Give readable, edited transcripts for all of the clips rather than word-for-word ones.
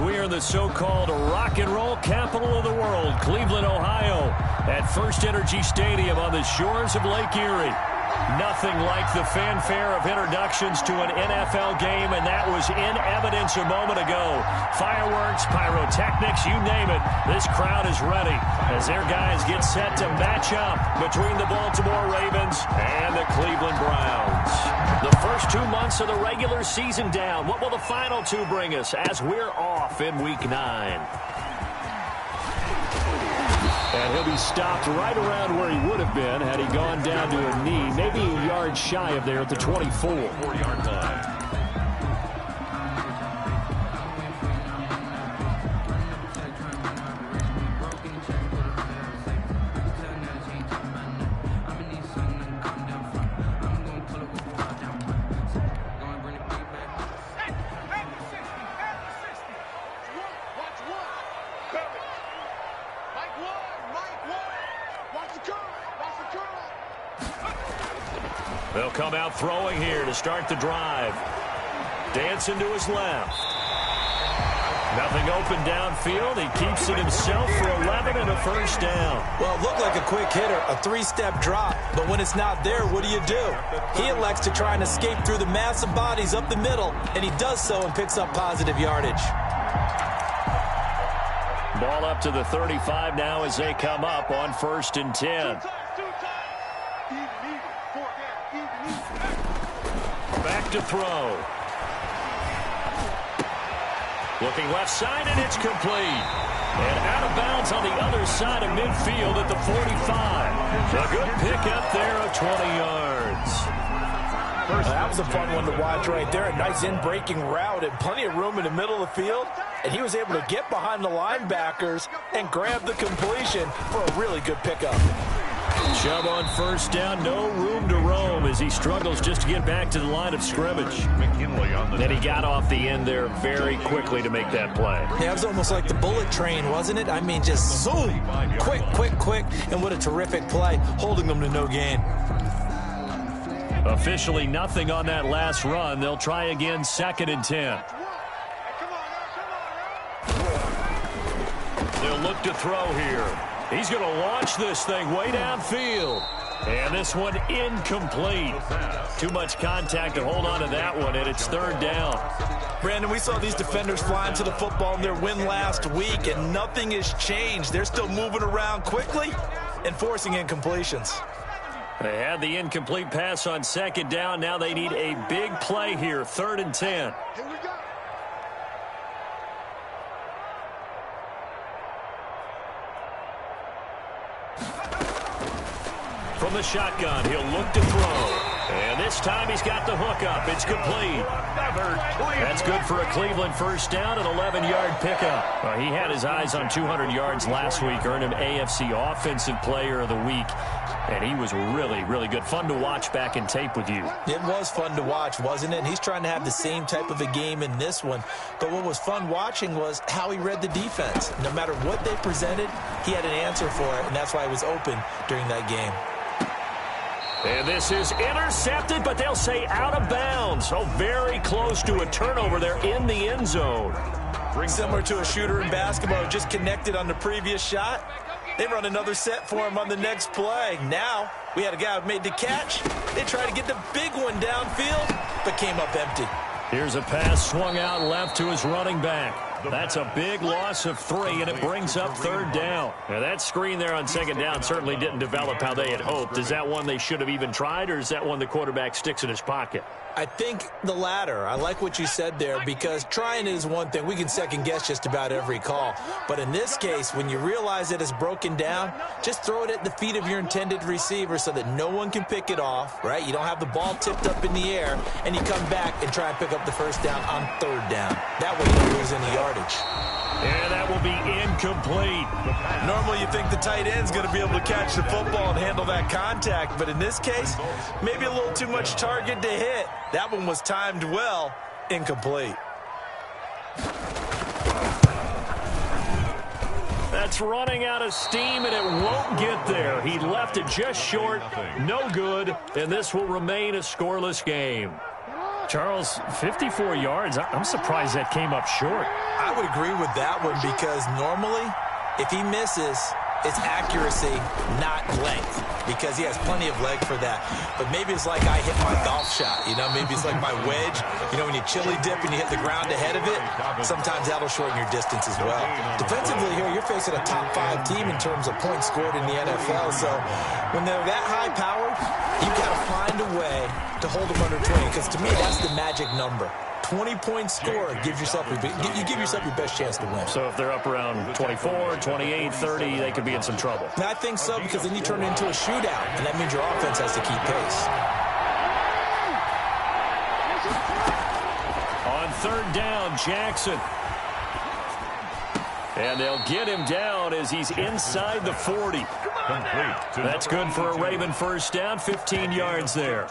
We are in the so-called rock and roll capital of the world, Cleveland, Ohio, at First Energy Stadium on the shores of Lake Erie. Nothing like the fanfare of introductions to an NFL game, and that was in evidence a moment ago. Fireworks, pyrotechnics, you name it. This crowd is ready as their guys get set to match up between the Baltimore Ravens and the Cleveland Browns. The first 2 months of the regular season down. What will the final two bring us as we're off in Week 9? And he'll be stopped right around where he would have been had he gone down to a knee, maybe a yard shy of there at the 24. 4-yard line. They'll come out throwing here to start the drive. Dancing to his left. Nothing open downfield. He keeps it himself for 11 and a first down. Well, it looked like a quick hitter, a three-step drop. But when it's not there, what do? He elects to try and escape through the massive bodies up the middle, and he does so and picks up positive yardage. Ball up to the 35 now as they come up on 1st and 10. Back to throw. Looking left side, and it's complete. And out of bounds on the other side of midfield at the 45. A good pickup there of 20 yards. That was a fun one to watch right there. A nice in-breaking route and plenty of room in the middle of the field. And he was able to get behind the linebackers and grab the completion for a really good pickup. Chubb on first down, no room to roam as he struggles just to get back to the line of scrimmage. Then he got off the end there very quickly to make that play. Yeah, it was almost like the bullet train, wasn't it? I mean, just zoom, quick, and what a terrific play, holding them to no gain. Officially nothing on that last run. They'll try again 2nd and 10. They'll look to throw here. He's going to launch this thing way downfield. And this one incomplete. Too much contact to hold on to that one, and it's 3rd down. Brandon, we saw these defenders flying to the football in their win last week, and nothing has changed. They're still moving around quickly and forcing incompletions. They had the incomplete pass on 2nd down. Now they need a big play here, 3rd and 10. From the shotgun, he'll look to throw. And this time he's got the hook up. It's complete. That's good for a Cleveland first down, an 11-yard pickup. He had his eyes on 200 yards last week, earned him AFC Offensive Player of the Week. And he was really, really good. Fun to watch back in tape with you. It was fun to watch, wasn't it? And he's trying to have the same type of a game in this one. But what was fun watching was how he read the defense. No matter what they presented, he had an answer for it, and that's why he was open during that game. And this is intercepted, but they'll say out of bounds. So very close to a turnover there in the end zone. Similar to a shooter in basketball, just connected on the previous shot. They run another set for him on the next play. Now, we had a guy who made the catch. They tried to get the big one downfield, but came up empty. Here's a pass swung out left to his running back. That's a big loss of 3, and it brings up 3rd down. Now, that screen there on 2nd down certainly didn't develop how they had hoped. Is that one they should have even tried, or is that one the quarterback sticks in his pocket? I think the latter. I like what you said there, because trying is one thing. We can second-guess just about every call. But in this case, when you realize that it's broken down, just throw it at the feet of your intended receiver so that no one can pick it off, right? You don't have the ball tipped up in the air, and you come back and try and pick up the first down on 3rd down. That way you don't lose any yardage. And that will be incomplete. Normally you think the tight end's going to be able to catch the football and handle that contact, but in this case, maybe a little too much target to hit. That one was timed well, incomplete. That's running out of steam, and it won't get there. He left it just short, no good, and this will remain a scoreless game. Charles, 54 yards. I'm surprised that came up short. I would agree with that one because normally if he misses, it's accuracy, not length, because he has plenty of leg for that. But maybe it's like I hit my golf shot, you know, maybe it's like my wedge. You know, when you chili dip and you hit the ground ahead of it, sometimes that'll shorten your distance as well. Defensively here, you're facing a top 5 team in terms of points scored in the NFL. So when they're that high-powered, you've got to find a way to hold them under 20, because to me, that's the magic number. 20-point score, you give yourself your best chance to win. So if they're up around 24, 28, 30, they could be in some trouble. And I think so, because then you turn it into a shootout, and that means your offense has to keep pace. On third down, Jackson. And they'll get him down as he's inside the 40. That's good for a Raven first down, 15 yards there.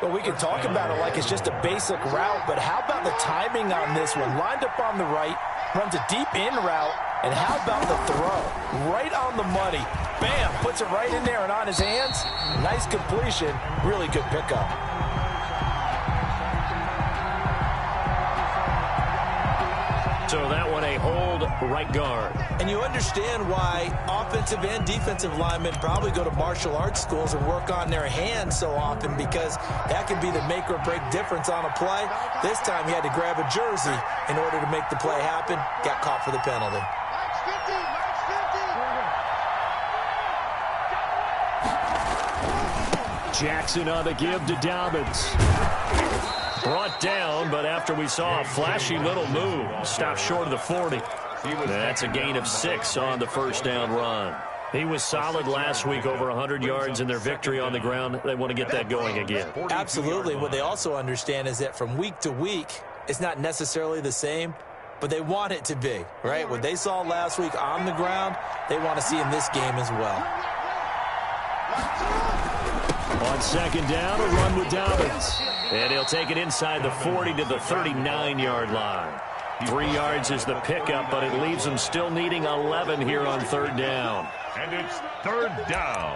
Well, we can talk about it like it's just a basic route, but how about the timing on this one? Lined up on the right, runs a deep in route, and how about the throw? Right on the money. Bam! Puts it right in there and on his hands. Nice completion. Really good pickup. So that one a hold right guard. And you understand why offensive and defensive linemen probably go to martial arts schools and work on their hands so often, because that can be the make or break difference on a play. This time he had to grab a jersey in order to make the play happen. Got caught for the penalty. Jackson on the give to Dobbins. Brought down, but after we saw a flashy little move, stopped short of the 40. That's a gain of 6 on the first down run. He was solid last week, over 100 yards in their victory on the ground. They want to get that going again. Absolutely. What they also understand is that from week to week, it's not necessarily the same, but they want it to be, right? What they saw last week on the ground, they want to see in this game as well. On second down, a run with Dobbins. And he'll take it inside the 40 to the 39-yard line. 3 yards is the pickup, but it leaves them still needing 11 here on third down. And it's third down.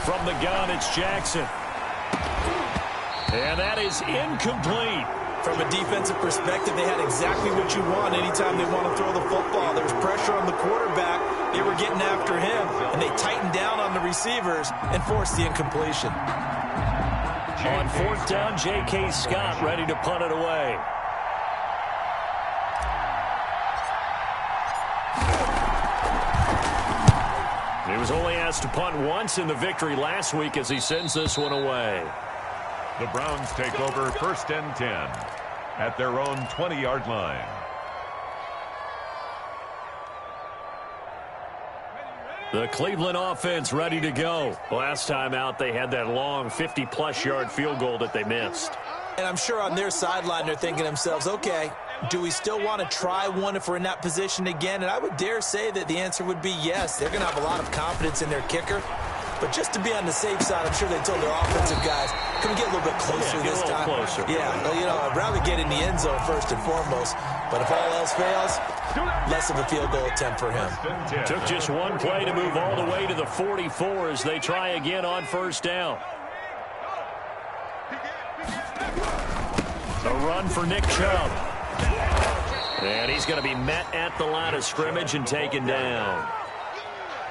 From the gun, it's Jackson. And that is incomplete. From a defensive perspective, they had exactly what you want anytime they want to throw the football. There was pressure on the quarterback. They were getting after him, and they tightened down on the receivers and forced the incompletion. On fourth down, J.K. Scott ready to punt it away. He was only asked to punt once in the victory last week as he sends this one away. The Browns take over first and 10 at their own 20-yard line. The Cleveland offense ready to go. Last time out, they had that long 50-plus yard field goal that they missed. And I'm sure on their sideline they're thinking to themselves, okay, do we still want to try one if we're in that position again? And I would dare say that the answer would be yes. They're going to have a lot of confidence in their kicker. But just to be on the safe side, I'm sure they told their offensive guys, can we get a little bit closer this time? Closer. Yeah, well, you know, I'd rather get in the end zone first and foremost. But if all else fails, less of a field goal attempt for him. Took just one play to move all the way to the 44 as they try again on first down. A run for Nick Chubb. And he's going to be met at the line of scrimmage and taken down.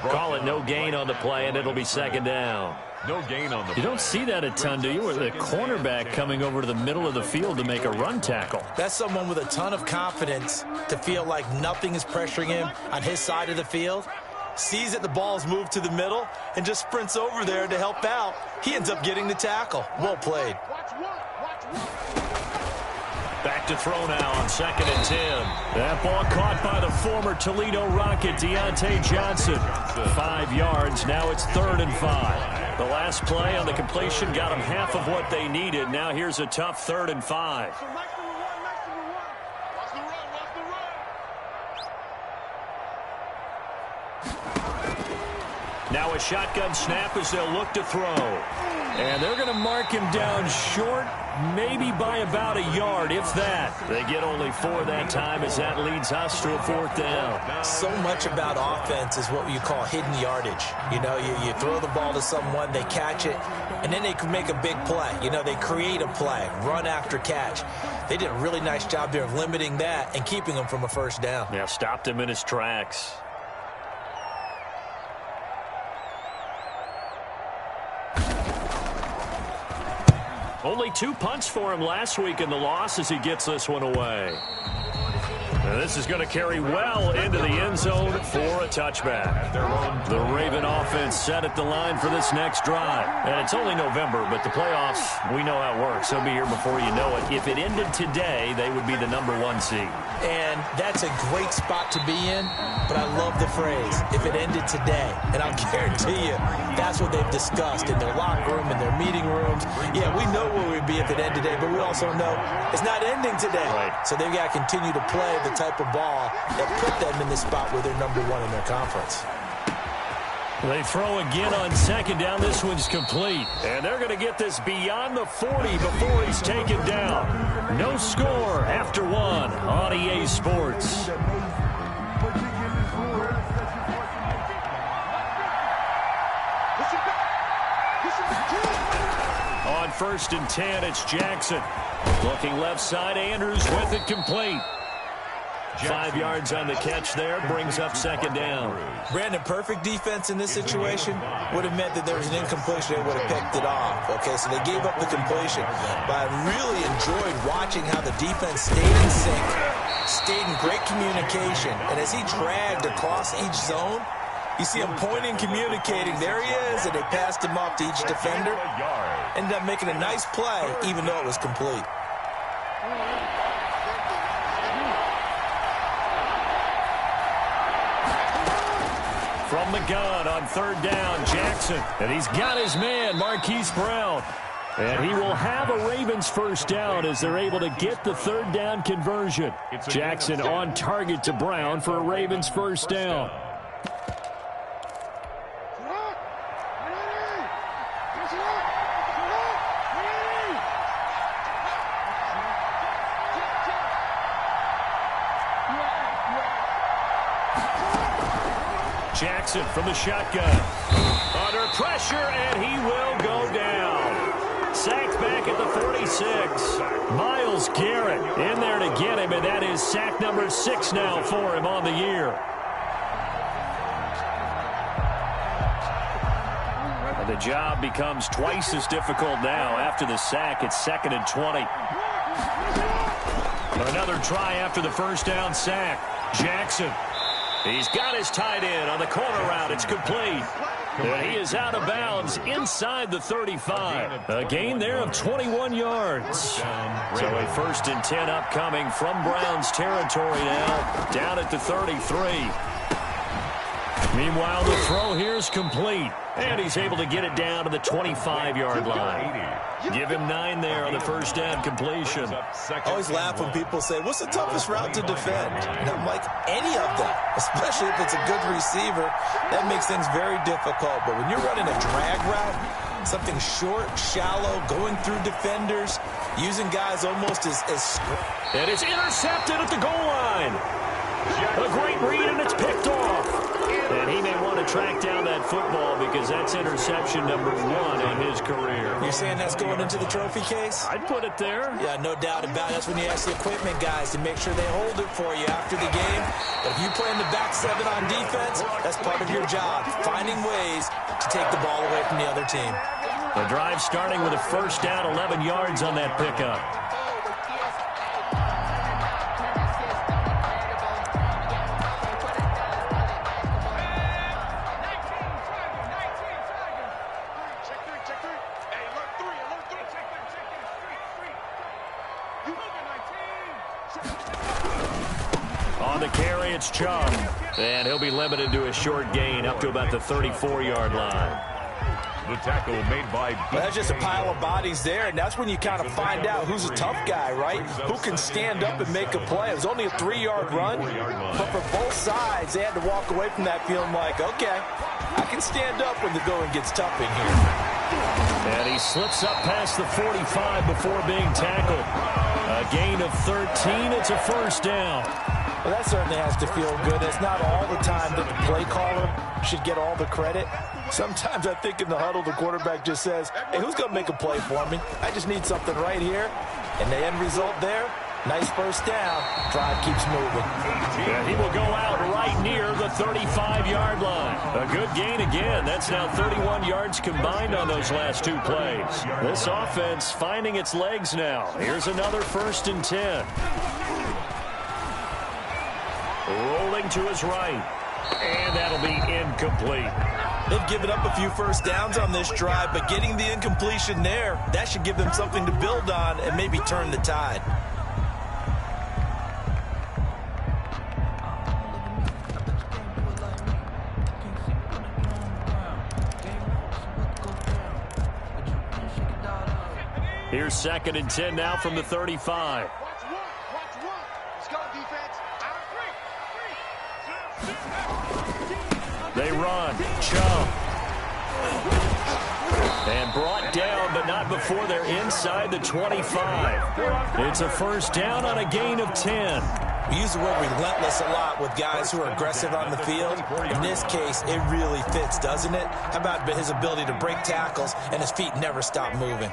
Call it no gain on the play, and it'll be second down. No gain on the play. You don't see that a ton, do you? With the cornerback coming over to the middle of the field to make a run tackle. That's someone with a ton of confidence to feel like nothing is pressuring him on his side of the field. Sees that the ball's moved to the middle and just sprints over there to help out. He ends up getting the tackle. Well played. Back to throw now on second and 10. That ball caught by the former Toledo Rocket, Deontay Johnson. 5 yards. Now it's 3rd and 5. The last play on the completion got them half of what they needed. Now here's a tough 3rd and 5. Now a shotgun snap as they'll look to throw. And they're going to mark him down short maybe by about a yard, if that. They get only 4 that time as that leads us to a 4th down. So much about offense is what you call hidden yardage. You know, you throw the ball to someone, they catch it, and then they can make a big play. You know, they create a play, run after catch. They did a really nice job there of limiting that and keeping him from a first down. Yeah, stopped him in his tracks. Only 2 punts for him last week in the loss as he gets this one away. And this is going to carry well into the end zone for a touchback. The Raven offense set at the line for this next drive. And it's only November, but the playoffs, we know how it works. They'll be here before you know it. If it ended today, they would be the #1 seed. And that's a great spot to be in, but I love the phrase, if it ended today. And I'll guarantee you, that's what they've discussed in their locker room, in their meeting rooms. Yeah, we know where we'd be if it ended today, but we also know it's not ending today. Right. So they've got to continue to play the type of ball that put them in the spot where they're #1 in their conference. They throw again on 2nd down. This one's complete. And they're going to get this beyond the 40 before he's taken down. No score after 1 on EA Sports. On 1st and 10, it's Jackson. Looking left side, Andrews with it complete. 5 yards on the catch there, brings up 2nd down. Brandon, perfect defense in this situation would have meant that there was an incompletion. They would have picked it off. Okay, so they gave up the completion. But I really enjoyed watching how the defense stayed in sync, stayed in great communication. And as he dragged across each zone, you see him pointing, communicating. There he is, and they passed him off to each defender. Ended up making a nice play, even though it was complete. From the gun on 3rd down, Jackson. And he's got his man, Marquise Brown. And he will have a Ravens first down as they're able to get the 3rd down conversion. Jackson on target to Brown for a Ravens first down. Jackson from the shotgun. Under pressure, and he will go down. Sacked back at the 46. Myles Garrett in there to get him, and that is sack number 6 now for him on the year. And the job becomes twice as difficult now after the sack. It's 2nd and 20. Another try after the first down sack. Jackson. He's got his tight end on the corner route. It's complete. And he is out of bounds inside the 35. A gain there of 21 yards. So a 1st and 10 upcoming from Browns territory now. Down at the 33. Meanwhile, the throw here is complete. And he's able to get it down to the 25-yard line. Give him 9 there on the first down completion. I always laugh when people say, what's the toughest route to defend? And I'm like, any of them, especially if it's a good receiver. That makes things very difficult. But when you're running a drag route, something short, shallow, going through defenders, using guys almost as and it's intercepted at the goal line. A great read, and it's picked off. And he may want to track down that football because that's interception number 1 in his career. You're saying that's going into the trophy case? I'd put it there. Yeah, no doubt about it. That's when you ask the equipment guys to make sure they hold it for you after the game. But if you play in the back 7 on defense, that's part of your job, finding ways to take the ball away from the other team. The drive starting with a first down, 11 yards on that pickup. On the carry, it's Chubb. And he'll be limited to a short gain up to about the 34-yard line. The tackle made by... Well, that's just a pile of bodies there, and that's when you kind of find out who's a tough guy, right? Who can stand up and make a play. It was only a 3-yard run, but for both sides, they had to walk away from that feeling like, okay, I can stand up when the going gets tough in here. And he slips up past the 45 before being tackled. A gain of 13. It's a first down. Well, that certainly has to feel good. It's not all the time that the play caller should get all the credit. Sometimes I think in the huddle, the quarterback just says, hey, who's going to make a play for me? I just need something right here. And the end result there, nice first down. Drive keeps moving. And he will go out right near the 35-yard line. A good gain again. That's now 31 yards combined on those last two plays. This offense finding its legs now. Here's another 1st and 10. Rolling to his right. And that'll be incomplete. They've given up a few first downs on this drive, but getting the incompletion there, that should give them something to build on and maybe turn the tide. Here's 2nd and 10 now from the 35. They run. Chubb. And brought down, but not before they're inside the 25. It's a first down on a gain of 10. We use the word relentless a lot with guys who are aggressive on the field. In this case, it really fits, doesn't it? How about his ability to break tackles and his feet never stop moving?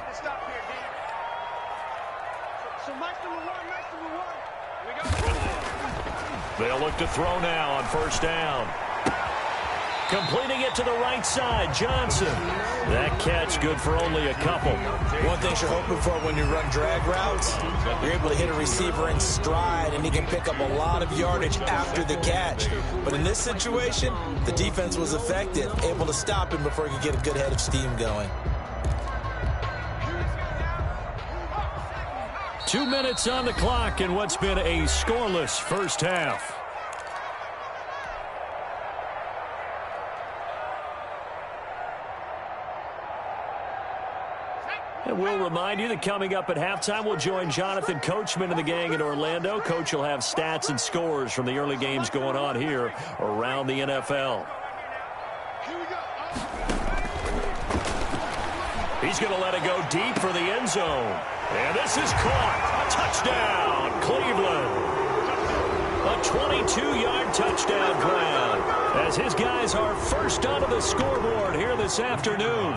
They'll look to throw now on first down. Completing it to the right side, Johnson. That catch good for only a couple. One thing you're hoping for when you run drag routes, you're able to hit a receiver in stride, and he can pick up a lot of yardage after the catch. But in this situation, the defense was effective, able to stop him before he could get a good head of steam going. 2 minutes on the clock in what's been a scoreless first half. And we'll remind you that coming up at halftime, we'll join Jonathan Coachman and the gang in Orlando. Coach will have stats and scores from the early games going on here around the NFL. He's going to let it go deep for the end zone. And this is caught. Touchdown, Cleveland. A 22-yard touchdown grab as his guys are first onto the scoreboard here this afternoon.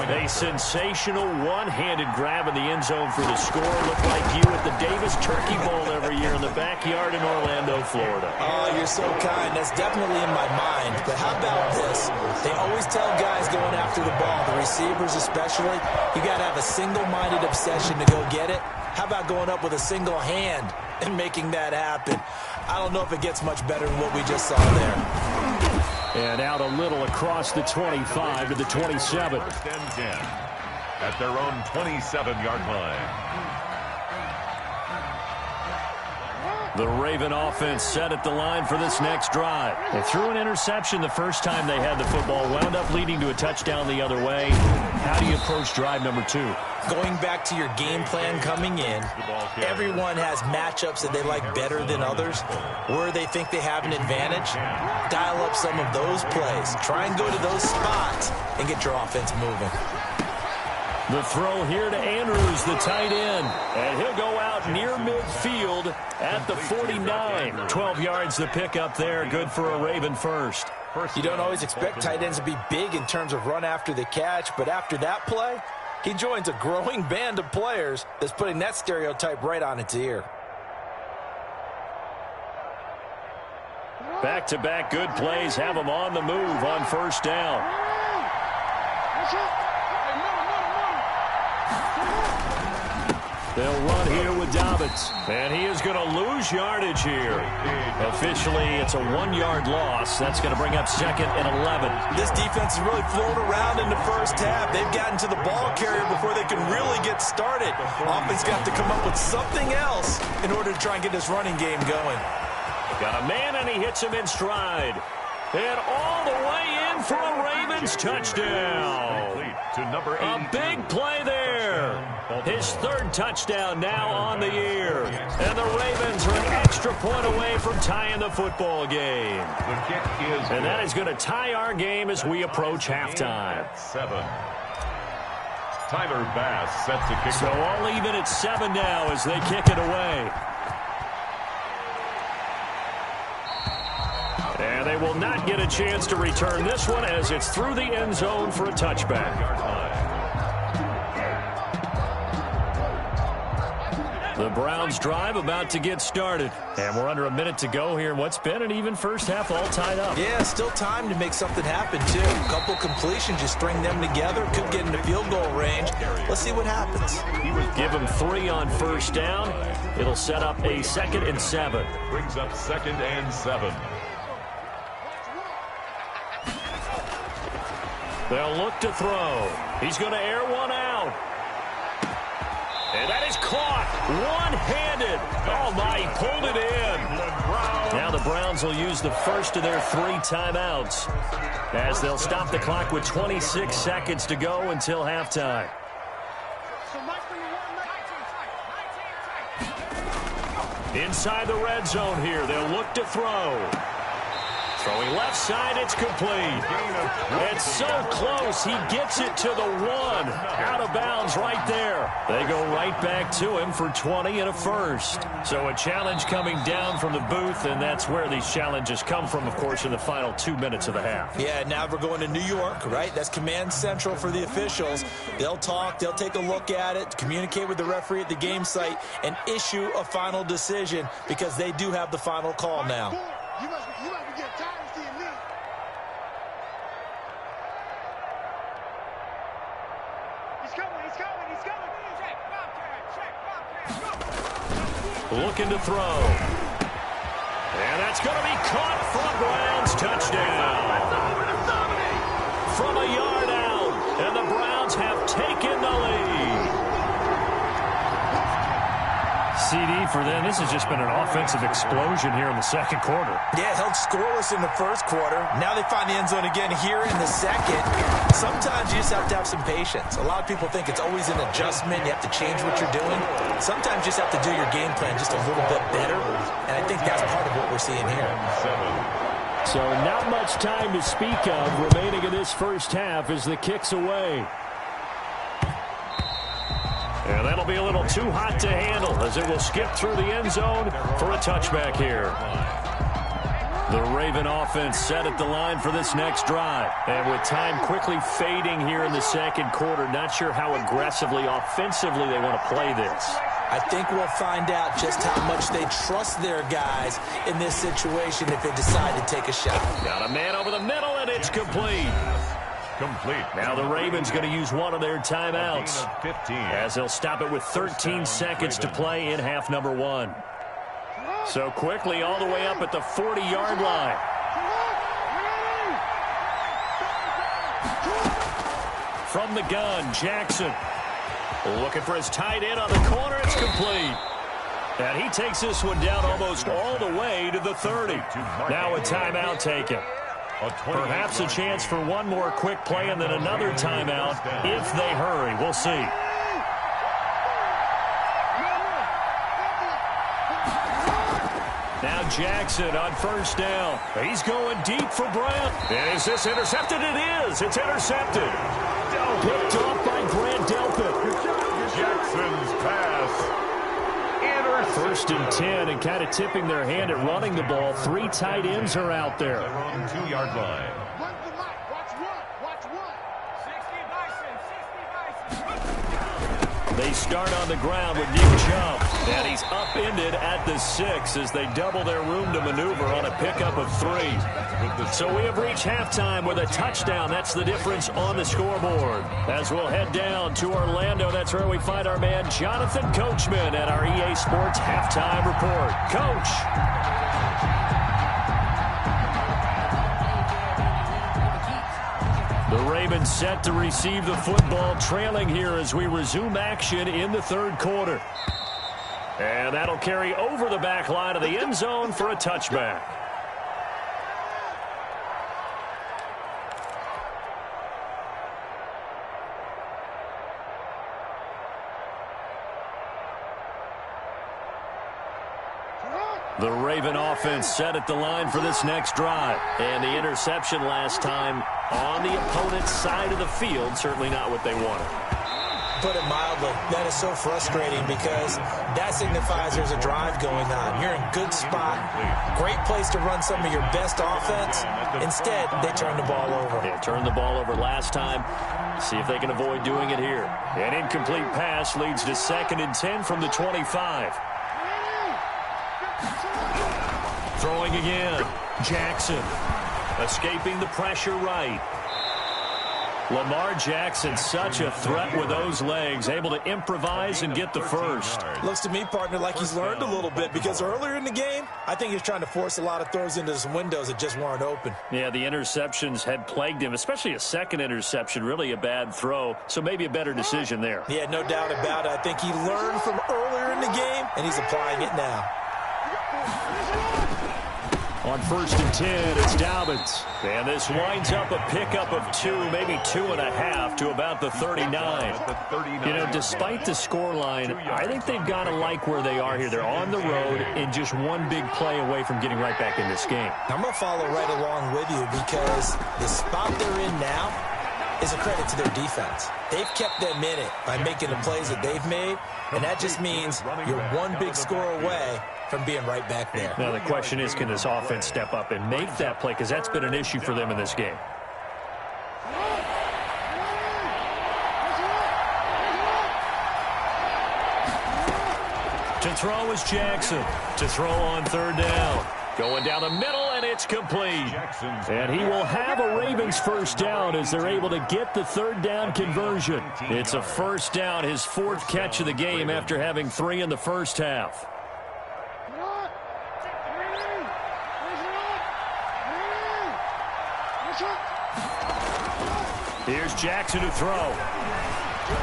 A sensational one-handed grab in the end zone for the score. Looked like you at the Davis Turkey Bowl every year in the backyard in Orlando, Florida. Oh, you're so kind. That's definitely in my mind. But how about this? They always tell guys going after the ball, the receivers especially, you got to have a single-minded obsession to go get it. How about going up with a single hand and making that happen? I don't know if it gets much better than what we just saw there. And out a little across the 25 to the 27. First and 10 at their own 27-yard line. The Raven offense set at the line for this next drive. They threw an interception the first time they had the football, wound up leading to a touchdown the other way. How do you approach drive number 2? Going back to your game plan coming in, everyone has matchups that they like better than others, where they think they have an advantage. Dial up some of those plays. Try and go to those spots and get your offense moving. The throw here to Andrews, the tight end. And he'll go out near midfield at the 49. 12 yards the pickup there. Good for a Raven first. You don't always expect tight ends to be big in terms of run after the catch, but after that play, he joins a growing band of players that's putting that stereotype right on its ear. Back-to-back good plays have them on the move on first down. They'll run here with Dobbins. And he is going to lose yardage here. Officially, it's a 1-yard loss. That's going to bring up 2nd and 11. This defense has really flown around in the first half. They've gotten to the ball carrier before they can really get started. Offense got to come up with something else in order to try and get this running game going. Got a man, and he hits him in stride. And all the way in for a Ravens touchdown. To number 82. A big play there. His 3rd touchdown now on the year. And the Ravens are an extra point away from tying the football game. The kick is and that is going to tie our game as we approach halftime. 7. Tyler Bass sets to kick. So all even at 7 now as they kick it away. And they will not get a chance to return this one as it's through the end zone for a touchback. The Browns drive about to get started. And we're under a minute to go here in what's been an even first half, all tied up. Yeah, still time to make something happen, too. A couple completions, just string them together. Could get into field goal range. Let's see what happens. Give them 3 on first down. It'll set up a 2nd and 7. Brings up 2nd and 7. They'll look to throw. He's going to air one out. And that is caught one-handed. Oh, my, he pulled it in. Now the Browns will use the first of their 3 timeouts as they'll stop the clock with 26 seconds to go until halftime. Inside the red zone here, they'll look to throw. Throwing left side, it's complete. It's so close, he gets it to the 1. Out of bounds right there. They go right back to him for 20 and a first. So a challenge coming down from the booth, and that's where these challenges come from, of course, in the final 2 minutes of the half. Yeah, now we're going to New York, right? That's command central for the officials. They'll talk, they'll take a look at it, communicate with the referee at the game site, and issue a final decision because they do have the final call now. You must be getting tired of seeing me. He's coming. Check. Looking to throw. And that's going to be caught for a Browns touchdown. From a yard out. And the Browns have taken the lead. CD for them. This has just been an offensive explosion here in the second quarter. Yeah, held scoreless in the first quarter. Now they find the end zone again here in the second. Sometimes you just have to have some patience. A lot of people think it's always an adjustment. You have to change what you're doing. Sometimes you just have to do your game plan just a little bit better. And I think that's part of what we're seeing here. So not much time to speak of remaining in this first half as the kick's away. And that'll be a little too hot to handle as it will skip through the end zone for a touchback here. The Raven offense set at the line for this next drive. And with time quickly fading here in the second quarter, not sure how aggressively, offensively they want to play this. I think we'll find out just how much they trust their guys in this situation if they decide to take a shot. Got a man over the middle, and it's complete. Now the Ravens going to use one of their timeouts as they'll stop it with 13 seconds to play in half number 1. So quickly all the way up at the 40-yard line. From the gun, Jackson looking for his tight end on the corner. It's complete. And he takes this one down almost all the way to the 30. Now a timeout taken. Perhaps a chance for one more quick play and then another timeout if they hurry. We'll see. Now Jackson on first down. He's going deep for Brown. And is this intercepted? It is. It's intercepted. Picked off by Grant Delpit. Jackson's pass. First and 10, and kind of tipping their hand at running the ball. 3 tight ends are out there. Their own 2-yard line. They start on the ground with Nick Chubb. And he's upended at the 6 as they double their room to maneuver on a pickup of 3. So we have reached halftime with a touchdown. That's the difference on the scoreboard. As we'll head down to Orlando, that's where we find our man Jonathan Coachman at our EA Sports Halftime Report. Coach. The Ravens set to receive the football, trailing here as we resume action in the third quarter. And that'll carry over the back line of the end zone for a touchback. The Raven offense set at the line for this next drive. And the interception last time on the opponent's side of the field, certainly not what they wanted. put it mildly. That is so frustrating because that signifies there's a drive going on. You're in good spot. Great place to run some of your best offense. Instead, they turn the ball over. They turned the ball over last time. See if they can avoid doing it here. An incomplete pass leads to 2nd and 10 from the 25. Throwing again. Jackson escaping the pressure right. Lamar Jackson, such a threat with those legs, able to improvise and get the first. Looks to me, partner, like he's learned a little bit because earlier in the game, I think he was trying to force a lot of throws into some windows that just weren't open. Yeah, the interceptions had plagued him, especially a second interception, really a bad throw, so maybe a better decision there. Yeah, no doubt about it. I think he learned from earlier in the game, and he's applying it now. On 1st and 10, it's Dobbins. And this winds up a pickup of 2, maybe 2.5 to about the 39. You know, despite the scoreline, I think they've got to like where they are here. They're on the road and just one big play away from getting right back in this game. I'm going to follow right along with you because the spot they're in now is a credit to their defense. They've kept them in it by making the plays that they've made, and that just means you're one big score away from being right back there. Now the question is, can this offense step up and make that play? Because that's been an issue for them in this game. To throw is Jackson. To throw on 3rd down. Going down the middle, and it's complete. And he will have a Ravens first down as they're able to get the 3rd down conversion. It's a first down, his 4th catch of the game after having 3 in the first half. Here's Jackson to throw.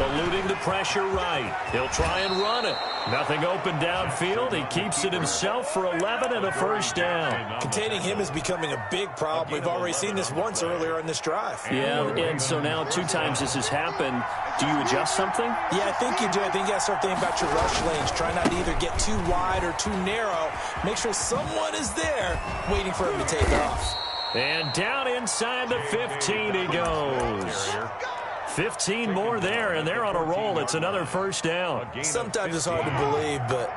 Eluding the pressure right. He'll try and run it. Nothing open downfield. He keeps it himself for 11 and a first down. Containing him is becoming a big problem. We've already seen this once earlier in this drive. Yeah, and so now 2 times this has happened. Do you adjust something? Yeah, I think you do. I think you got to start thinking about your rush lanes. Try not to either get too wide or too narrow. Make sure someone is there waiting for him to take off. And down inside the 15 he goes. 15 more there, and they're on a roll. It's another first down. Sometimes it's hard to believe, but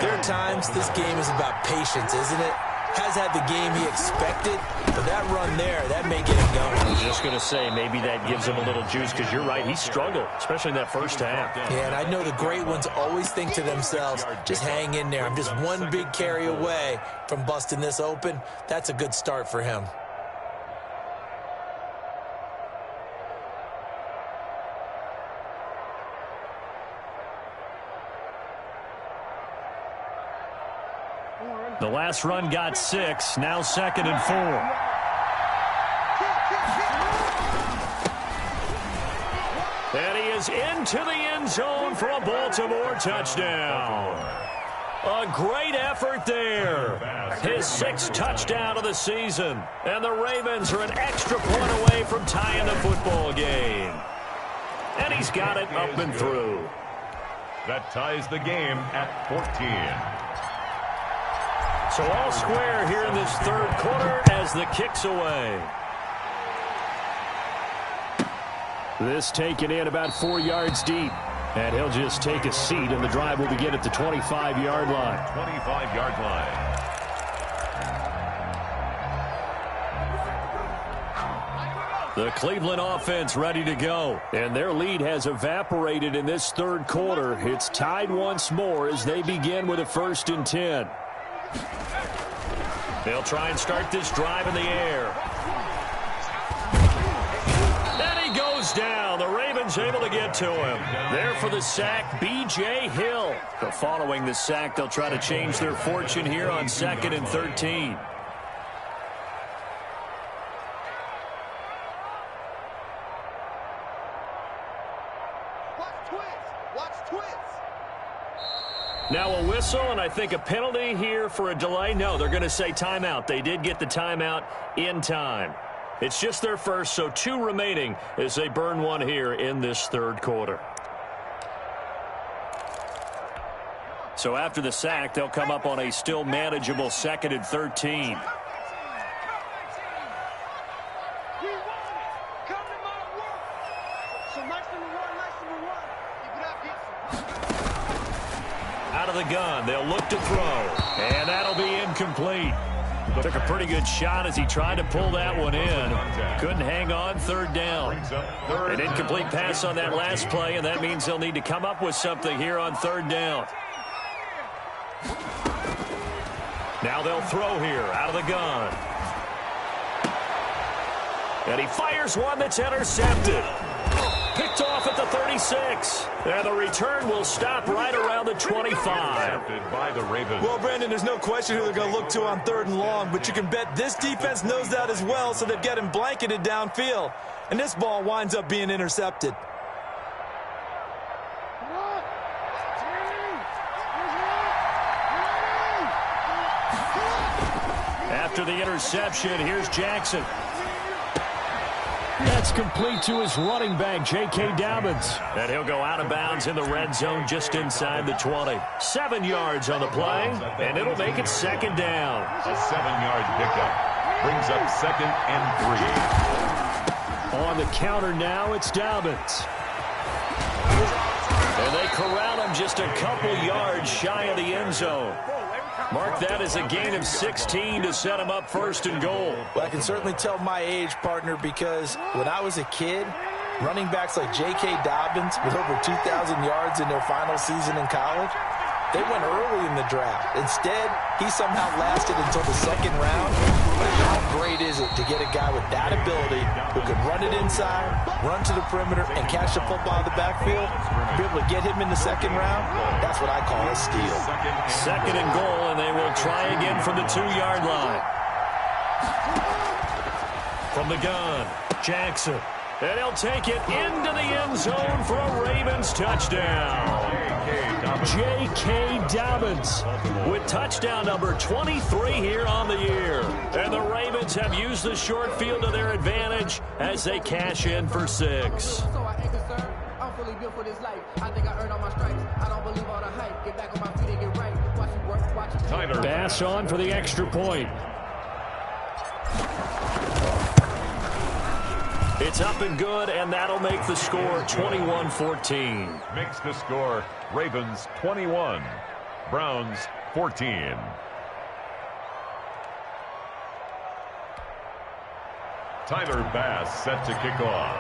there are times this game is about patience, isn't it? Has had the game he expected, but that run there, that may get him going. I was just going to say, maybe that gives him a little juice, because you're right, he struggled, especially in that first half. Yeah, and I know the great ones always think to themselves, just hang in there. I'm just one big carry away from busting this open. That's a good start for him. The last run got 6, now 2nd and 4. And he is into the end zone for a Baltimore touchdown. A great effort there. His 6th touchdown of the season. And the Ravens are an extra point away from tying the football game. And he's got it up and through. That ties the game at 14. So all square here in this 3rd quarter as the kick's away. This taken in about 4 yards deep. And he'll just take a seat, and the drive will begin at the 25-yard line. 25-yard line. The Cleveland offense ready to go. And their lead has evaporated in this 3rd quarter. It's tied once more as they begin with a 1st and 10. They'll try and start this drive in the air. And he goes down. The Ravens able to get to him. There for the sack, B.J. Hill. But following the sack, they'll try to change their fortune here on 2nd and 13. Now a whistle, and I think a penalty here for a delay. No, they're going to say timeout. They did get the timeout in time. It's just their first, so 2 remaining as they burn 1 here in this 3rd quarter. So after the sack, they'll come up on a still manageable 2nd and 13. the gun. They'll look to throw. And that'll be incomplete. Took a pretty good shot as he tried to pull that one in. Couldn't hang on. Third down. An incomplete pass on that last play, and that means they'll need to come up with something here on third down. Now they'll throw here out of the gun. And he fires one that's intercepted. Picked off at the 36. And the return will stop right around the 25. By the Ravens. Well, Brandon, there's no question who they're going to look to on third and long, but you can bet this defense knows that as well, so they've got him blanketed downfield. And this ball winds up being intercepted. After the interception, here's Jackson. That's complete to his running back, J.K. Dobbins. And he'll go out of bounds in the red zone just inside the 20. 7 yards on the play, and it'll make it second down. A 7-yard pickup brings up 2nd and 3. On the counter now, it's Dobbins. And they corral him just a couple yards shy of the end zone. Mark that as a gain of 16 to set him up first and goal. Well, I can certainly tell my age, partner, because when I was a kid, running backs like J.K. Dobbins with over 2,000 yards in their final season in college, they went early in the draft. Instead, he somehow lasted until the second round. But how great is it to get a guy with that ability who can run it inside, run to the perimeter, and catch the football in the backfield? Be able to get him in the second round, that's what I call a steal. Second and goal, and they will try again from the 2-yard line. From the gun, Jackson. And he'll take it into the end zone for a Ravens touchdown. J.K. Dobbins with touchdown number 23 here on the year. And the Ravens have used the short field to their advantage as they cash in for 6. Bass on for the extra point. It's up and good, and that'll make the score 21-14. Makes the score Ravens 21, Browns 14. Tyler Bass set to kick off.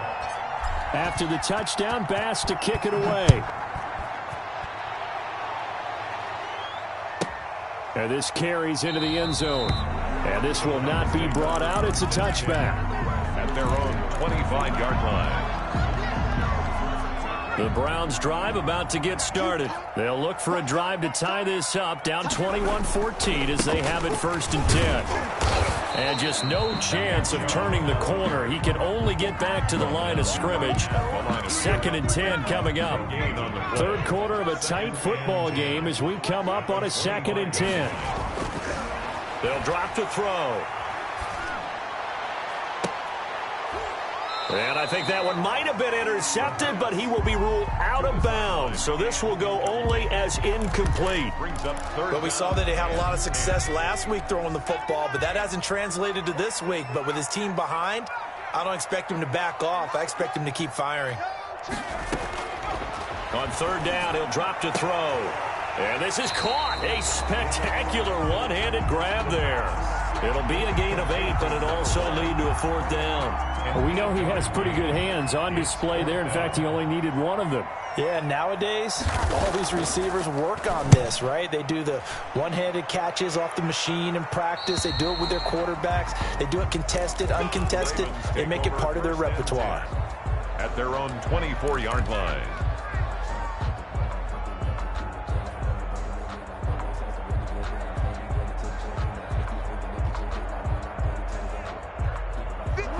After the touchdown, Bass to kick it away. And this carries into the end zone. And this will not be brought out. It's a touchback. At their own 25-yard line. The Browns drive about to get started. They'll look for a drive to tie this up, down 21-14 as they have it 1st and 10. And just no chance of turning the corner. He can only get back to the line of scrimmage. 2nd and 10 coming up. Third quarter of a tight football game as we come up on a 2nd and 10. They'll drop to throw. And I think that one might have been intercepted, but he will be ruled out of bounds. So this will go only as incomplete. But we saw that he had a lot of success last week throwing the football, but that hasn't translated to this week. But with his team behind, I don't expect him to back off. I expect him to keep firing. On third down, he'll drop to throw. And this is caught. A spectacular one-handed grab there. It'll be a gain of 8, but it'll also lead to a 4th down. Well, we know he has pretty good hands on display there. In fact, he only needed one of them. Yeah, nowadays, all these receivers work on this, right? They do the one-handed catches off the machine in practice. They do it with their quarterbacks. They do it contested, uncontested. They make it part of their repertoire. At their own 24-yard line.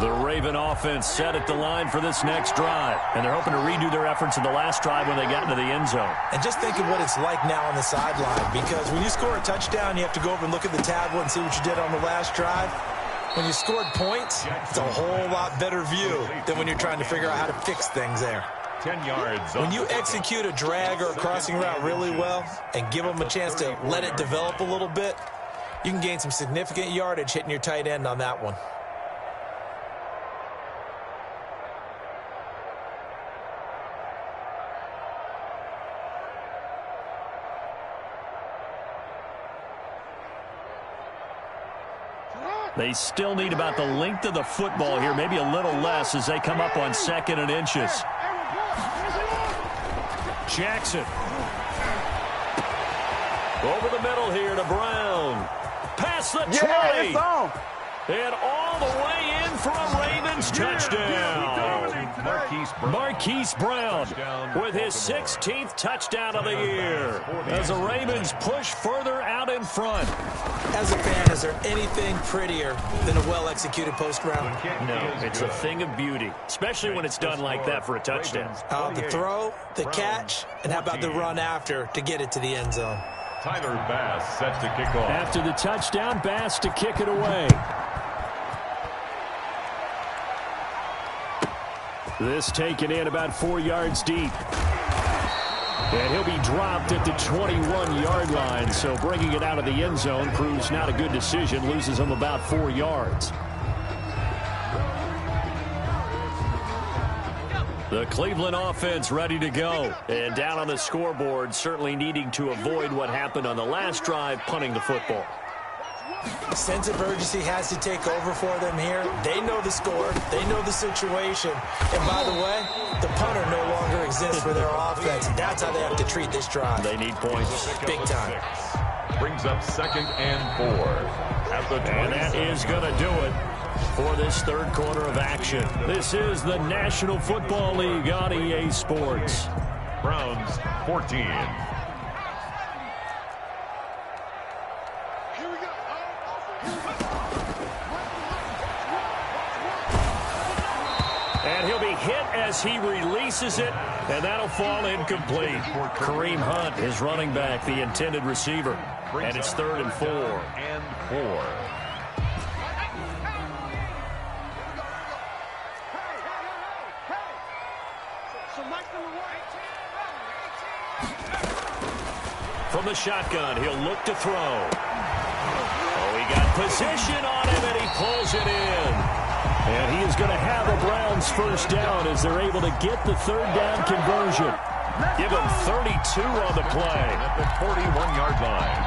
The Raven offense set at the line for this next drive. And they're hoping to redo their efforts in the last drive when they got into the end zone. And just think of what it's like now on the sideline. Because when you score a touchdown, you have to go over and look at the tablet and see what you did on the last drive. When you scored points, it's a whole lot better view than when you're trying to figure out how to fix things there. 10 yards. When you execute a drag or a crossing route really well and give them a chance to let it develop a little bit, you can gain some significant yardage hitting your tight end on that one. They still need about the length of the football here, maybe a little less as they come up on 2nd and inches. Jackson. Over the middle here to Brown. Past the 20. And all the way in for a Ravens touchdown. Marquise Brown with his 16th touchdown of the year as the Ravens push further out in front. As a fan, is there anything prettier than a well-executed post route? No, it's a thing of beauty, especially when it's done like that for a touchdown. The throw, the catch, and how about the run after to get it to the end zone? Tyler Bass set to kick off. After the touchdown, Bass to kick it away. This taken in about 4 yards deep. And he'll be dropped at the 21-yard line, so bringing it out of the end zone proves not a good decision, loses him about 4 yards. The Cleveland offense ready to go. And down on the scoreboard, certainly needing to avoid what happened on the last drive, punting the football. Sense of urgency has to take over for them here. They know the score. They know the situation. And by the way, the punter no longer exists for their offense. And that's how they have to treat this drive. They need points. Big time. Brings up 2nd and 4. At the 20. And that is going to do it for this third quarter of action. This is the National Football League on EA Sports. Browns 14. And he'll be hit as he releases it, and that'll fall incomplete. Kareem Hunt is running back, the intended receiver. And it's 3rd and 4. And 4. From the shotgun, he'll look to throw. Oh, he got position on him, and he pulls it in. And he is going to have a Browns first down as they're able to get the 3rd down conversion. Give him 32 on the play. At the 41-yard line.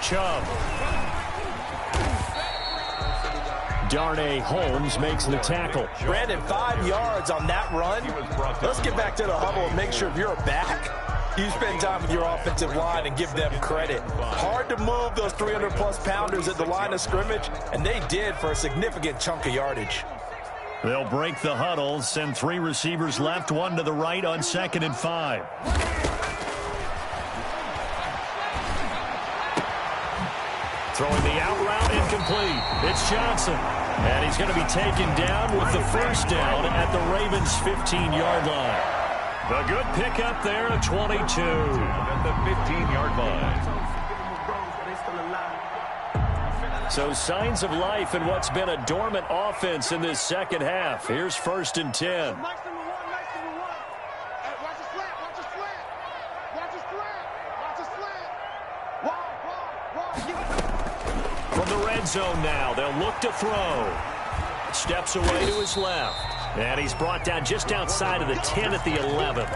Chubb. Darnay Holmes makes the tackle. Brandon, 5 yards on that run. Let's get back to the huddle and make sure if you're back, you spend time with your offensive line and give them credit. Hard to move those 300-plus pounders at the line of scrimmage, and they did for a significant chunk of yardage. They'll break the huddle, send 3 receivers left, 1 to the right on 2nd and 5. Throwing the out route incomplete. It's Johnson. And he's going to be taken down with the first down at the Ravens' 15-yard line. A good pickup there at 22. At the 15-yard line. So signs of life in what's been a dormant offense in this second half. Here's 1st and 10. From the red zone now, they'll look to throw. Steps away to his left. And he's brought down just outside of the 10 at the 11.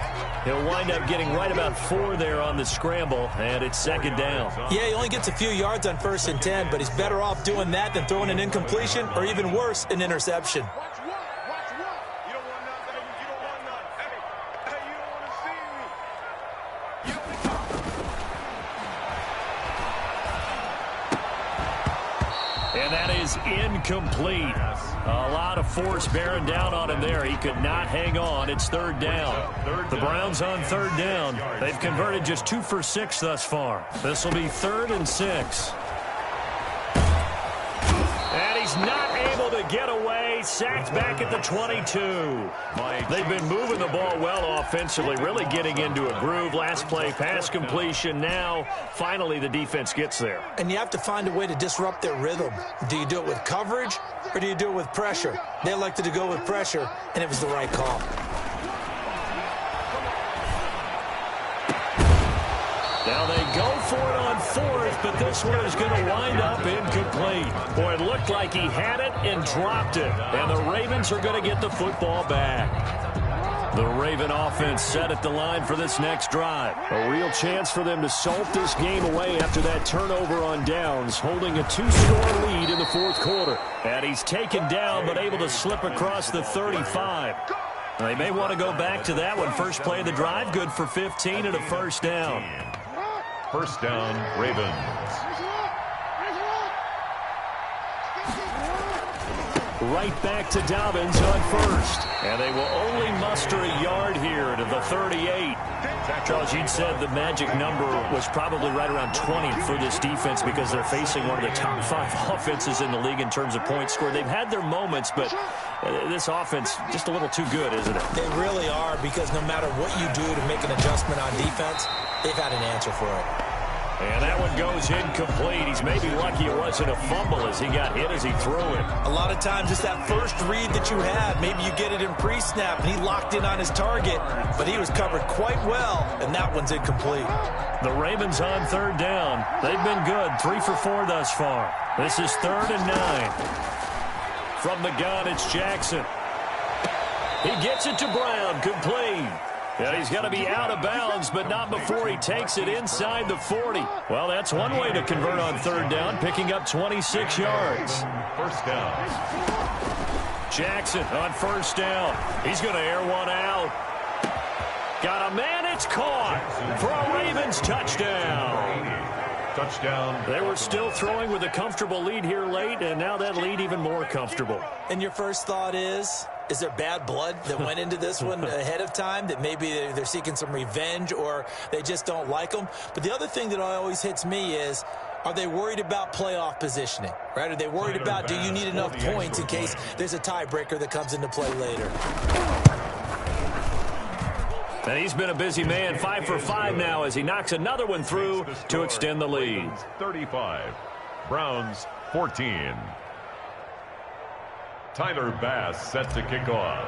He'll wind up getting right about 4 there on the scramble, and it's 2nd down. Yeah, he only gets a few yards on 1st and 10, but he's better off doing that than throwing an incompletion or even worse, an interception. And that is incomplete. A lot of force bearing down on him there. He could not hang on. It's 3rd down. The Browns on 3rd down. They've converted just 2 for 6 thus far. This will be 3rd and 6. And he's not able to get away. Sacked back at the 22. They've been moving the ball well offensively, really getting into a groove. Last play, pass completion. Now, finally, the defense gets there. And you have to find a way to disrupt their rhythm. Do you do it with coverage or do you do it with pressure? They elected to go with pressure, and it was the right call. Now they go for it on 4th, but this one is going to wind up incomplete. Boy, it looked like he had it and dropped it. And the Ravens are going to get the football back. The Raven offense set at the line for this next drive. A real chance for them to salt this game away after that turnover on downs, holding a 2-score lead in the fourth quarter. And he's taken down but able to slip across the 35. They may want to go back to that one. First play of the drive, good for 15 and a first down. First down, Ravens. Right back to Dobbins on first. And they will only muster a yard here to the 38. Charles, you'd said the magic number was probably right around 20 for this defense because they're facing one of the top 5 offenses in the league in terms of points scored. They've had their moments, but this offense just a little too good, isn't it? They really are, because no matter what you do to make an adjustment on defense, they've had an answer for it. And that one goes incomplete. He's maybe lucky it wasn't a fumble as he got hit as he threw it. A lot of times it's that first read that you had. Maybe you get it in pre-snap, and he locked in on his target, but he was covered quite well, and that one's incomplete. The Ravens on third down. They've been good, 3 for 4 thus far. This is 3rd and 9. From the gun, it's Jackson. He gets it to Brown, complete. Yeah, he's got to be out of bounds, but not before he takes it inside the 40. Well, that's one way to convert on third down, picking up 26 yards. First down. Jackson on first down. He's going to air one out. Got a man, it's caught for a Ravens touchdown. Touchdown. They were still throwing with a comfortable lead here late, and now that lead even more comfortable. And your first thought is there bad blood that went into this one ahead of time, that maybe they're seeking some revenge or they just don't like them? But the other thing that always hits me is, are they worried about playoff positioning, right? Are they worried about, do you need enough points in case there's a tiebreaker that comes into play later? And he's been a busy man, 5 for 5 now as he knocks another one through to extend the lead. 35. Browns 14. Tyler Bass set to kick off.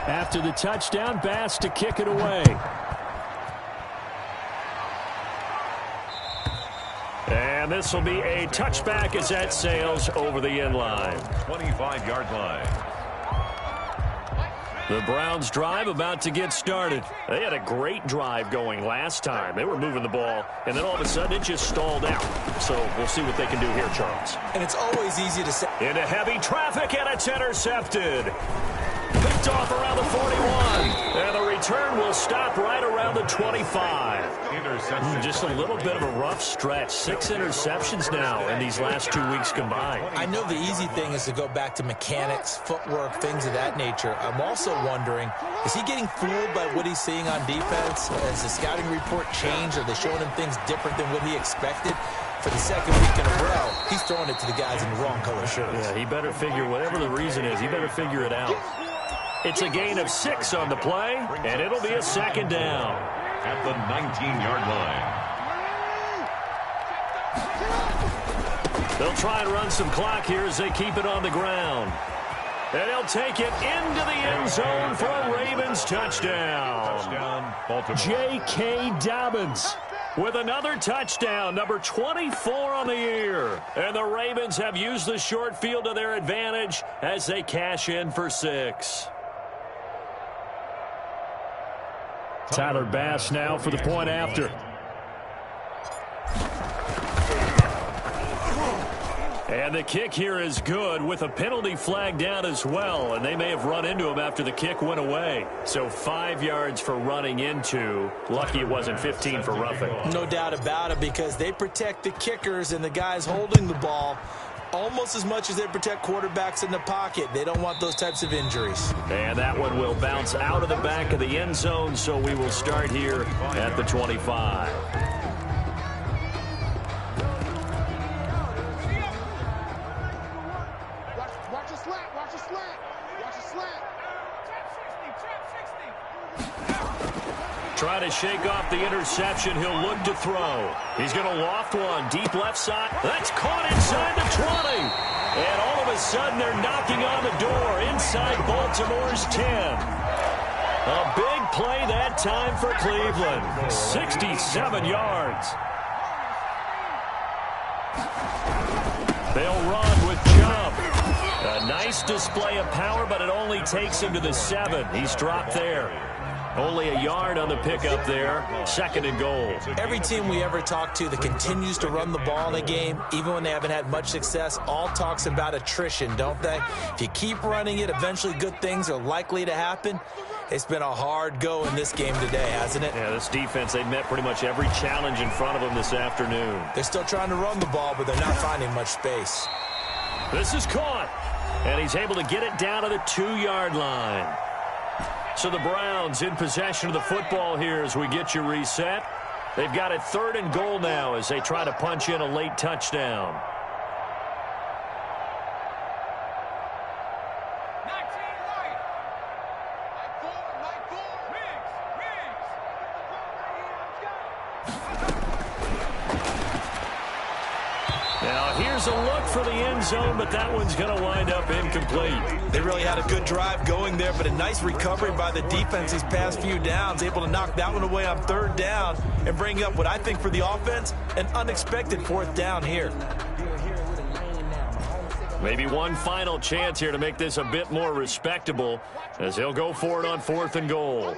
After the touchdown, Bass to kick it away. And this will be a touchback as that sails over the end line. 25-yard line. The Browns drive about to get started. They had a great drive going last time. They were moving the ball, and then all of a sudden it just stalled out. So we'll see what they can do here, Charles. And it's always easy to say. Into heavy traffic, and it's intercepted. Picked off around the 41. And the return will stop right around the 25. Just a little bit of a rough stretch. 6 interceptions now in these last 2 weeks combined. I know the easy thing is to go back to mechanics, footwork, things of that nature. I'm also wondering, is he getting fooled by what he's seeing on defense? Has the scouting report changed? Are they showing him things different than what he expected? For the second week in a row, he's throwing it to the guys in the wrong color shirts. Yeah, he better figure, whatever the reason is, he better figure it out. It's a gain of 6 on the play, and it'll be a second down. At the 19-yard line. They'll try and run some clock here as they keep it on the ground. And he'll take it into the end zone for a Ravens touchdown. Touchdown, Baltimore. J.K. Dobbins with another touchdown, number 24 on the year. And the Ravens have used the short field to their advantage as they cash in for 6. Tyler Bass now for the point after. And the kick here is good with a penalty flag down as well. And they may have run into him after the kick went away. So 5 yards for running into. Lucky it wasn't 15 for roughing. No doubt about it, because they protect the kickers and the guys holding the ball almost as much as they protect quarterbacks in the pocket. They don't want those types of injuries. And that one will bounce out of the back of the end zone, so we will start here at the 25. Watch a slant, watch a slant, watch a slant. Try to shake off the interception. He'll look to throw. He's going to loft one deep left side. That's caught inside the 20. And all of a sudden, they're knocking on the door inside Baltimore's 10. A big play that time for Cleveland. 67 yards. They'll run with Chubb. A nice display of power, but it only takes him to the 7. He's dropped there. Only a yard on the pickup there. 2nd and goal. Every team we ever talk to that continues to run the ball in a game, even when they haven't had much success, all talks about attrition, don't they? If you keep running it, eventually good things are likely to happen. It's been a hard go in this game today, hasn't it? Yeah, this defense, they met pretty much every challenge in front of them this afternoon. They're still trying to run the ball, but they're not finding much space. This is caught, and he's able to get it down to the 2-yard line. So the Browns in possession of the football here as we get you reset. They've got it 3rd and goal now as they try to punch in a late touchdown. Now here's a look for the end zone, but that one's going to wind up incomplete. They really had a good drive going there, but a nice recovery by the defense these past few downs, able to knock that one away on 3rd down and bring up what I think for the offense, an unexpected 4th down here. Maybe one final chance here to make this a bit more respectable as he'll go for it on 4th and goal.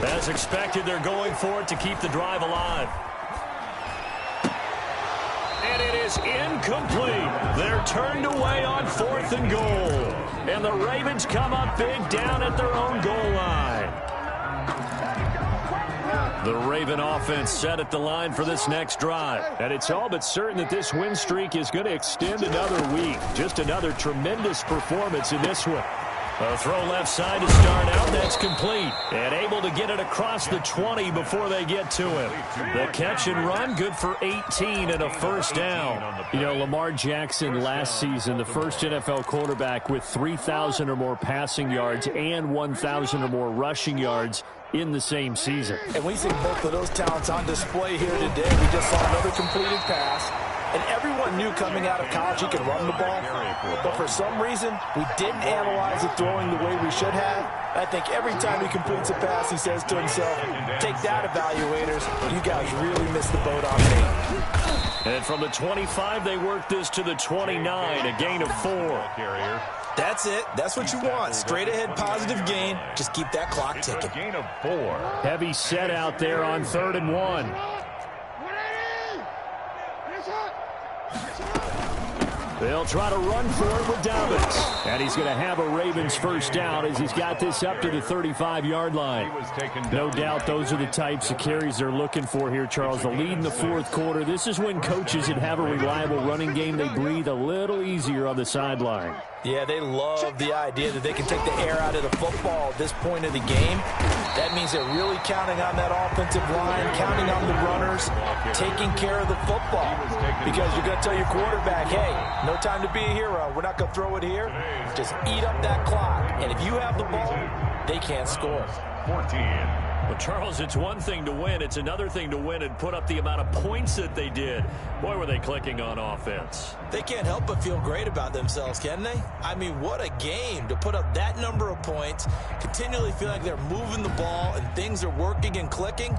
As expected, they're going for it to keep the drive alive. And it is incomplete. They're turned away on 4th and goal. And the Ravens come up big down at their own goal line. The Raven offense set at the line for this next drive. And it's all but certain that this win streak is going to extend another week. Just another tremendous performance in this one. A throw left side to start out. That's complete. And able to get it across the 20 before they get to him. The catch and run, good for 18 and a 1st down. You know, Lamar Jackson last season, the first NFL quarterback with 3,000 or more passing yards and 1,000 or more rushing yards in the same season. And we see both of those talents on display here today. We just saw another completed pass. And everyone knew coming out of college he could run the ball. But for some reason, we didn't analyze it throwing the way we should have. I think every time he completes a pass, he says to himself, take that, evaluators. You guys really missed the boat on me. And from the 25, they work this to the 29, a gain of 4. That's it. That's what you want. Straight ahead positive gain. Just keep that clock ticking. Gain of 4. Heavy set out there on 3rd and 1. They'll try to run for it with Dobbins. And he's going to have a Ravens 1st down as he's got this up to the 35-yard line. No doubt those are the types of carries they're looking for here, Charles. The lead in the 4th quarter. This is when coaches that have a reliable running game, they breathe a little easier on the sideline. Yeah, they love the idea that they can take the air out of the football at this point of the game. That means they're really counting on that offensive line, counting on the runners, taking care of the football. Because you're going to tell your quarterback, hey, no time to be a hero. We're not going to throw it here. Just eat up that clock. And if you have the ball, they can't score. 14. Well, Charles, it's one thing to win. It's another thing to win and put up the amount of points that they did. Boy, were they clicking on offense. They can't help but feel great about themselves, can they? I mean, what a game to put up that number of points, continually feel like they're moving the ball and things are working and clicking.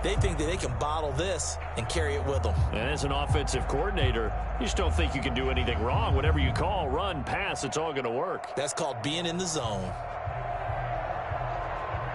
They think that they can bottle this and carry it with them. And as an offensive coordinator, you just don't think you can do anything wrong. Whatever you call, run, pass, it's all going to work. That's called being in the zone.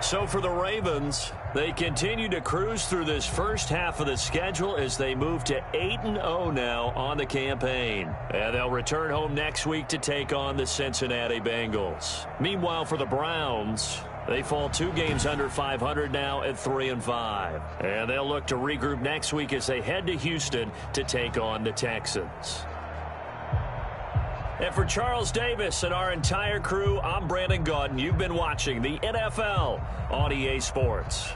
So for the Ravens, they continue to cruise through this first half of the schedule as they move to 8-0 now on the campaign. And they'll return home next week to take on the Cincinnati Bengals. Meanwhile, for the Browns, they fall 2 games under 500 now at 3-5. And they'll look to regroup next week as they head to Houston to take on the Texans. And for Charles Davis and our entire crew, I'm Brandon Gaudin. You've been watching the NFL on EA Sports.